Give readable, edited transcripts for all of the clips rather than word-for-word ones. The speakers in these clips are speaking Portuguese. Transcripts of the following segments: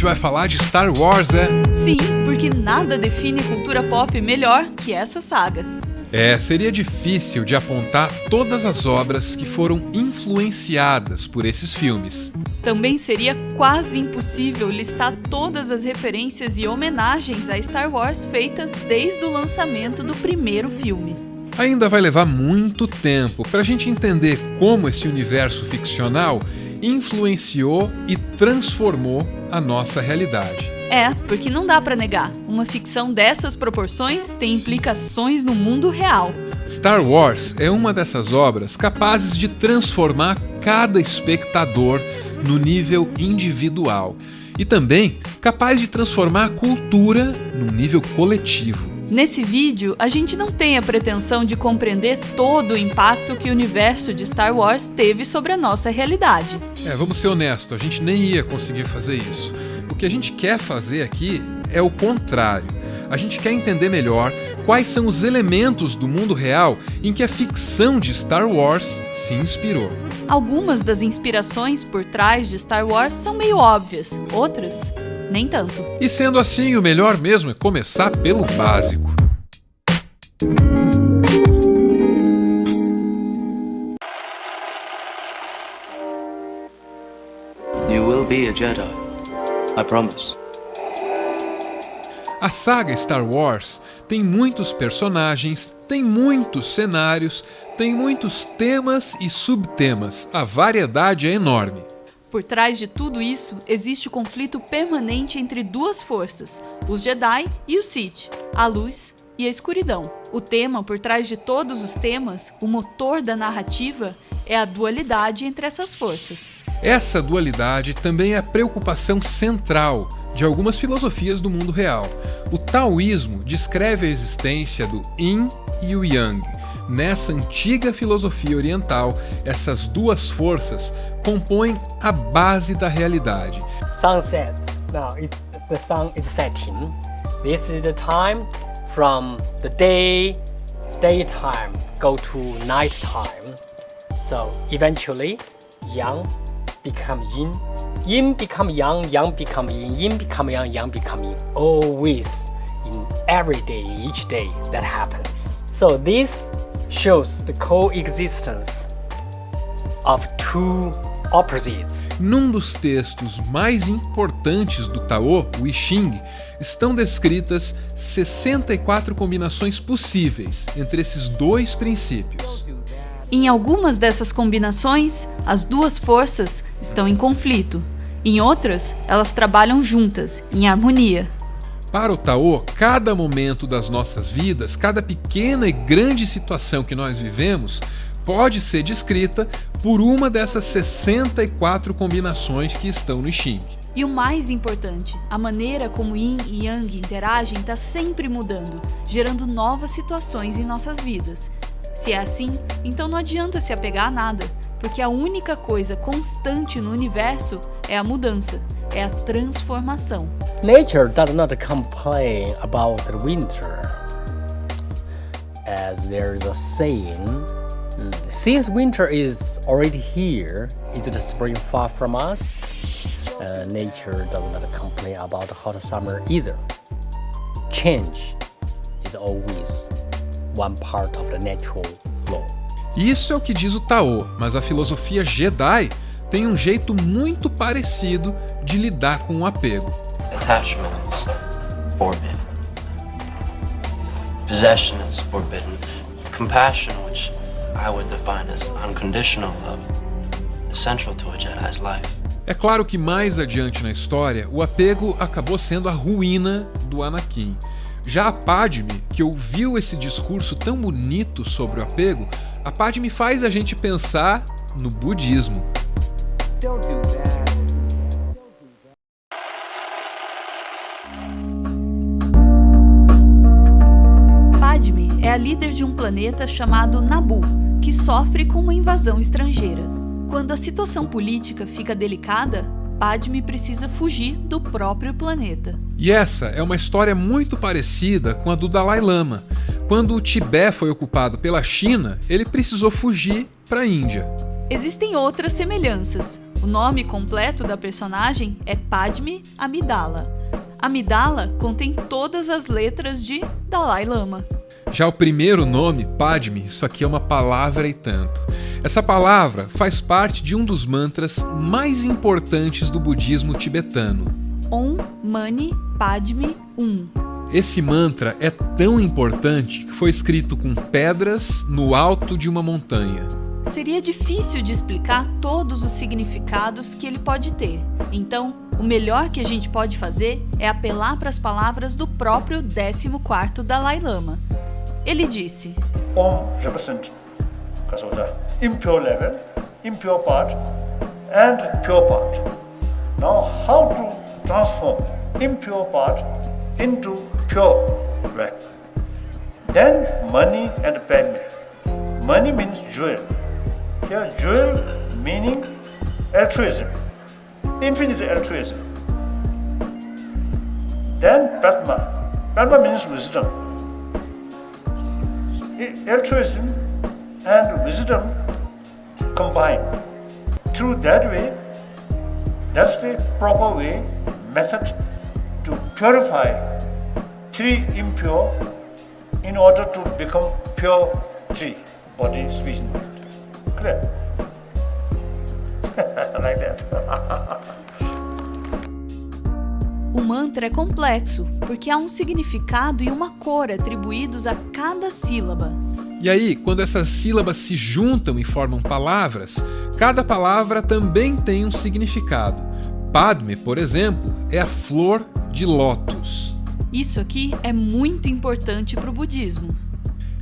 gente vai falar de Star Wars, Sim, porque nada define cultura pop melhor que essa saga. Seria difícil de apontar todas as obras que foram influenciadas por esses filmes. Também seria quase impossível listar todas as referências e homenagens a Star Wars feitas desde o lançamento do primeiro filme. Ainda vai levar muito tempo para a gente entender como esse universo ficcional influenciou e transformou a nossa realidade. Porque não dá pra negar, uma ficção dessas proporções tem implicações no mundo real. Star Wars é uma dessas obras capazes de transformar cada espectador no nível individual e também capaz de transformar a cultura no nível coletivo. Nesse vídeo, a gente não tem a pretensão de compreender todo o impacto que o universo de Star Wars teve sobre a nossa realidade. Vamos ser honestos, a gente nem ia conseguir fazer isso. O que a gente quer fazer aqui é o contrário. A gente quer entender melhor quais são os elementos do mundo real em que a ficção de Star Wars se inspirou. Algumas das inspirações por trás de Star Wars são meio óbvias, outras nem tanto. E sendo assim, o melhor mesmo é começar pelo básico. You will be a Jedi, I promise. A saga Star Wars tem muitos personagens, tem muitos cenários, tem muitos temas e subtemas. A variedade é enorme. Por trás de tudo isso, existe o conflito permanente entre duas forças, os Jedi e os Sith, a luz e a escuridão. O tema por trás de todos os temas, o motor da narrativa, é a dualidade entre essas forças. Essa dualidade também é a preocupação central de algumas filosofias do mundo real. O taoísmo descreve a existência do Yin e o Yang. Nessa antiga filosofia oriental, essas duas forças compõem a base da realidade. Sunset. Now the sun is setting. This is the time from the daytime go to nighttime. So eventually, yang become yin, yin become yang, yang become yin, yin become yang, yang become yin. Always, in every day, each day that happens. So this shows the coexistence of two opposites. Num dos textos mais importantes do Tao, o I Ching, estão descritas 64 combinações possíveis entre esses dois princípios. Em algumas dessas combinações, as duas forças estão em conflito. Em outras, elas trabalham juntas, em harmonia. Para o Tao, cada momento das nossas vidas, cada pequena e grande situação que nós vivemos, pode ser descrita por uma dessas 64 combinações que estão no I Ching. E o mais importante, a maneira como Yin e Yang interagem está sempre mudando, gerando novas situações em nossas vidas. Se é assim, então não adianta se apegar a nada, porque a única coisa constante no universo é a mudança, é a transformação. Nature does not complain about the winter. As there is a saying, since winter is already here, is the spring far from us? Nature does not complain about the hot summer either. Change is always one part of the natural law. Isso é o que diz o Tao, mas a filosofia Jedi tem um jeito muito parecido de lidar com o apego. Attachment is forbidden. Possession is forbidden. Compassion, which I would define as unconditional love, is central to a Jedi's life. É claro que mais adiante na história, o apego acabou sendo a ruína do Anakin. Já a Padme, que ouviu esse discurso tão bonito sobre o apego, a Padme faz a gente pensar no budismo. Padme é a líder de um planeta chamado Naboo, que sofre com uma invasão estrangeira. Quando a situação política fica delicada, Padme precisa fugir do próprio planeta. E essa é uma história muito parecida com a do Dalai Lama. Quando o Tibete foi ocupado pela China, ele precisou fugir para a Índia. Existem outras semelhanças. O nome completo da personagem é Padme Amidala. Amidala contém todas as letras de Dalai Lama. Já o primeiro nome, Padme, isso aqui é uma palavra e tanto. Essa palavra faz parte de um dos mantras mais importantes do budismo tibetano. Om Mani Padme Hum. Esse mantra é tão importante que foi escrito com pedras no alto de uma montanha. Seria difícil de explicar todos os significados que ele pode ter. Então, o melhor que a gente pode fazer é apelar para as palavras do próprio 14º Dalai Lama. Ele disse: Om represents the impure level, impure part, and pure part. Now, how to transform impure part into pure level? Then, money and Padme. Money means jewel. Here, jewel meaning altruism, infinite altruism. Then, Padma. Padma means wisdom. Altruism and wisdom combined. Through that way, that's the proper way, method to purify three impure in order to become pure three, body, speech, and mind. Clear? Like that. O mantra é complexo, porque há um significado e uma cor atribuídos a cada sílaba. E aí, quando essas sílabas se juntam e formam palavras, cada palavra também tem um significado. Padme, por exemplo, é a flor de lótus. Isso aqui é muito importante para o budismo.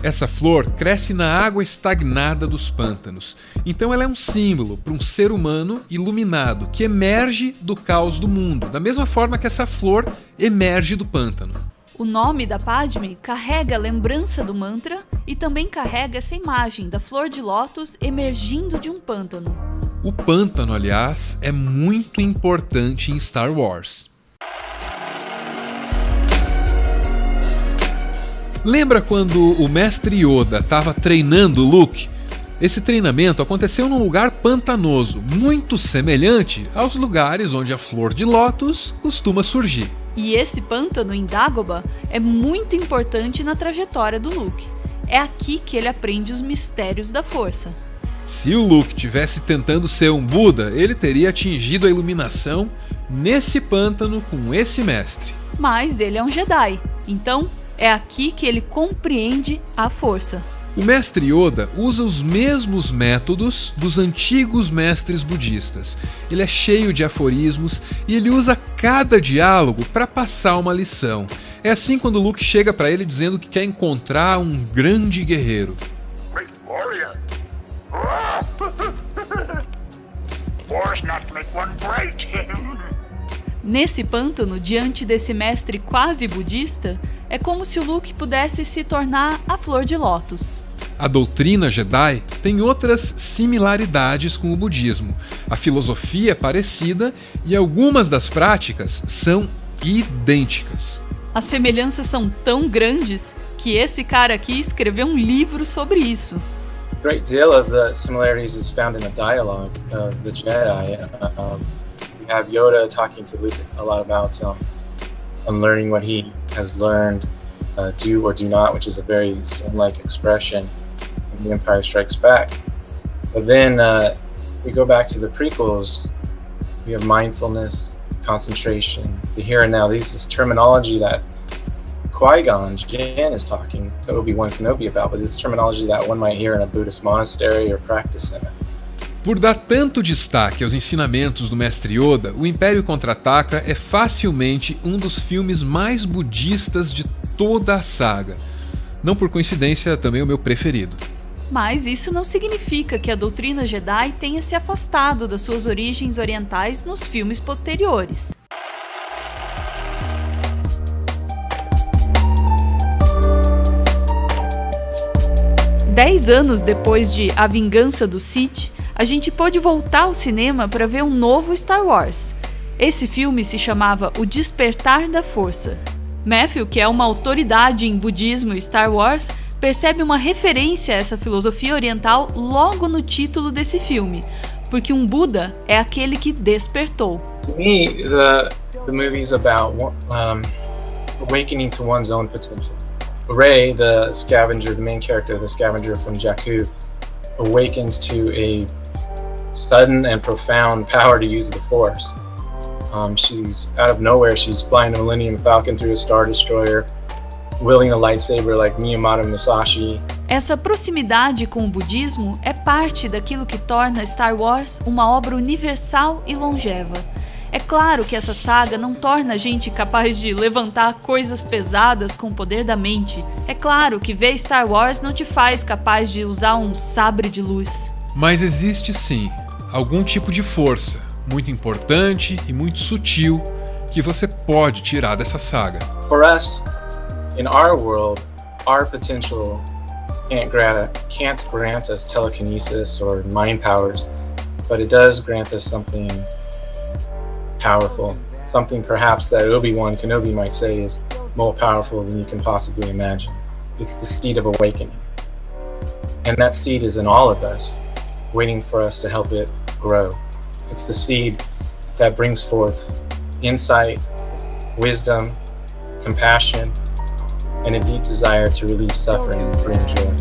Essa flor cresce na água estagnada dos pântanos. Então ela é um símbolo para um ser humano iluminado que emerge do caos do mundo, da mesma forma que essa flor emerge do pântano. O nome da Padme carrega a lembrança do mantra e também carrega essa imagem da flor de lótus emergindo de um pântano. O pântano, aliás, é muito importante em Star Wars. Lembra quando o mestre Yoda estava treinando o Luke? Esse treinamento aconteceu num lugar pantanoso, muito semelhante aos lugares onde a flor de lótus costuma surgir. E esse pântano em Dagobah é muito importante na trajetória do Luke. É aqui que ele aprende os mistérios da força. Se o Luke tivesse tentando ser um Buda, ele teria atingido a iluminação nesse pântano com esse mestre. Mas ele é um Jedi, então é aqui que ele compreende a força. O mestre Yoda usa os mesmos métodos dos antigos mestres budistas. Ele é cheio de aforismos e ele usa cada diálogo para passar uma lição. É assim quando Luke chega para ele dizendo que quer encontrar um grande guerreiro. Great warrior. Force not to make one great. Nesse pântano, diante desse mestre quase budista, é como se o Luke pudesse se tornar a flor de lótus. A doutrina Jedi tem outras similaridades com o budismo. A filosofia é parecida e algumas das práticas são idênticas. As semelhanças são tão grandes que esse cara aqui escreveu um livro sobre isso. A great deal of the similarities is found in the dialogue of the Jedi. We have Yoda talking to Luke a lot about unlearning what he has learned, do or do not, which is a very Zen-like expression in The Empire Strikes Back. But then we go back to the prequels. We have mindfulness, concentration, the here and now. This is terminology that Qui-Gon Jinn is talking to Obi-Wan Kenobi about, but this terminology that one might hear in a Buddhist monastery or practice center. Por dar tanto destaque aos ensinamentos do mestre Yoda, O Império Contra-Ataca é facilmente um dos filmes mais budistas de toda a saga. Não por coincidência, também o meu preferido. Mas isso não significa que a doutrina Jedi tenha se afastado das suas origens orientais nos filmes posteriores. Dez anos depois de A Vingança do Sith, a gente pôde voltar ao cinema para ver um novo Star Wars. Esse filme se chamava O Despertar da Força. Matthew, que é uma autoridade em budismo e Star Wars, percebe uma referência a essa filosofia oriental logo no título desse filme, porque um Buda é aquele que despertou. To me, the movie is about awakening to one's own potential. Ray, the scavenger, the main character, the scavenger from Jakku, awakens to a sudden and profound power to use the Force. She's out of nowhere, she's flying a Millennium Falcon through a Star Destroyer, wielding a lightsaber like Miyamoto Musashi. Essa proximidade com o budismo é parte daquilo que torna Star Wars uma obra universal e longeva. É claro que essa saga não torna a gente capaz de levantar coisas pesadas com o poder da mente. É claro que ver Star Wars não te faz capaz de usar um sabre de luz. Mas existe sim algum tipo de força muito importante e muito sutil que você pode tirar dessa saga. For us, in our world, our potential can't grant us telekinesis or mind powers, but it does grant us something powerful, something perhaps that Obi-Wan Kenobi might say is more powerful than you can possibly imagine. It's the seed of awakening. And that seed is in all of us, waiting for us to help it grow. It's the seed that brings forth insight, wisdom, compassion, and a deep desire to relieve suffering and bring joy.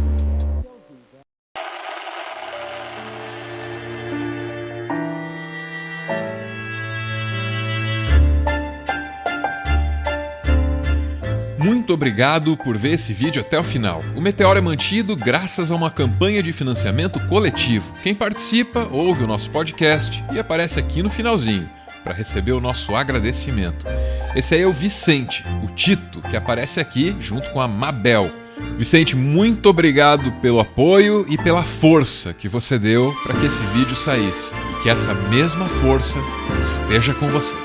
Muito obrigado por ver esse vídeo até o final. O Meteoro é mantido graças a uma campanha de financiamento coletivo. Quem participa ouve o nosso podcast e aparece aqui no finalzinho para receber o nosso agradecimento. Esse aí é o Vicente, o Tito, que aparece aqui junto com a Mabel. Vicente, muito obrigado pelo apoio e pela força que você deu para que esse vídeo saísse. E que essa mesma força esteja com você.